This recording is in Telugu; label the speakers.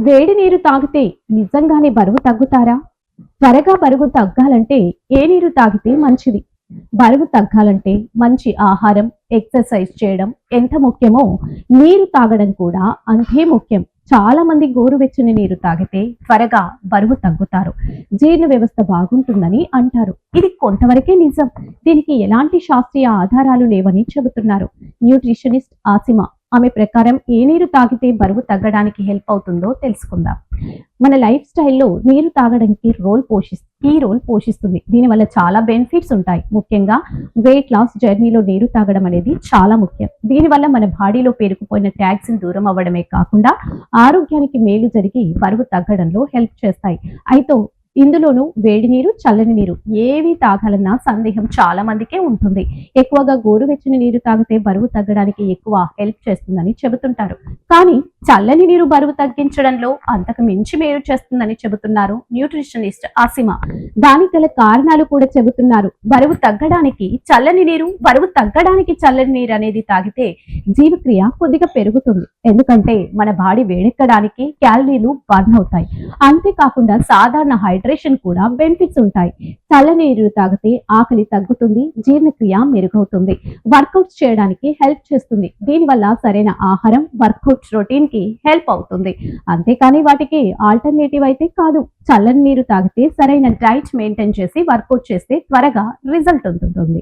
Speaker 1: వేడి నీరు తాగితే నిజంగానే బరువు తగ్గుతారా? త్వరగా బరువు తగ్గాలంటే ఏ నీరు తాగితే మంచిది? బరువు తగ్గాలంటే మంచి ఆహారం, ఎక్సర్సైజ్ చేయడం ఎంత ముఖ్యమో నీరు తాగడం కూడా అంతే ముఖ్యం. చాలా మంది గోరువెచ్చని నీరు తాగితే త్వరగా బరువు తగ్గుతారు. జీర్ణ వ్యవస్థ బాగుంటుందని అంటారు. ఇది కొంతవరకే నిజం. దీనికి ఎలాంటి శాస్త్రీయ ఆధారాలు లేవని చెబుతున్నారు న్యూట్రిషనిస్ట్ ఆసిమా. ఆమె ప్రకారం ఏ నీరు తాగితే బరువు తగ్గడానికి హెల్ప్ అవుతుందో తెలుసుకుందాం. మన లైఫ్ స్టైల్లో నీరు తాగడానికి కీ రోల్ పోషిస్తుంది. దీనివల్ల చాలా బెనిఫిట్స్ ఉంటాయి. ముఖ్యంగా వెయిట్ లాస్ జర్నీలో నీరు తాగడం అనేది చాలా ముఖ్యం. దీనివల్ల మన బాడీలో పేరుకుపోయిన టాక్సిన్ దూరం అవ్వడమే కాకుండా ఆరోగ్యానికి మేలు జరిగి బరువు తగ్గడంలో హెల్ప్ చేస్తాయి. అయితే ఇందులోనూ వేడి నీరు, చల్లని నీరు ఏవి తాగాలన్న సందేహం చాలా మందికే ఉంటుంది. ఎక్కువగా గోరువెచ్చని నీరు తాగితే బరువు తగ్గడానికి ఎక్కువ హెల్ప్ చేస్తుందని చెబుతుంటారు. కానీ చల్లని నీరు బరువు తగ్గించడంలో అంతకు మించి మేలు చేస్తుందని చెబుతున్నారు న్యూట్రిషనిస్ట్ ఆసిమా. దానికి గల కారణాలు కూడా చెబుతున్నారు. బరువు తగ్గడానికి చల్లని నీరు అనేది తాగితే జీవక్రియ కొద్దిగా పెరుగుతుంది. ఎందుకంటే మన బాడీ వేడెక్కడానికి క్యాలరీలు బర్న్ అవుతాయి. అంతేకాకుండా సాధారణ హైడ్రేషన్ కూడా బెనిఫిట్స్ ఉంటాయి. చల్లనీరు తాగితే ఆకలి తగ్గుతుంది, జీర్ణక్రియ మెరుగవుతుంది, వర్కౌట్స్ చేయడానికి హెల్ప్ చేస్తుంది. దీనివల్ల సరైన ఆహారం వర్కౌట్స్ రొటీన్ కి హెల్ప్ అవుతుంది. అంతేకాని వాటికి ఆల్టర్నేటివ్ అయితే కాదు. చల్లని నీరు తాగితే సరైన డైట్ మెయింటైన్ చేసి వర్కౌట్ చేస్తే త్వరగా రిజల్ట్ ఉంటుంది.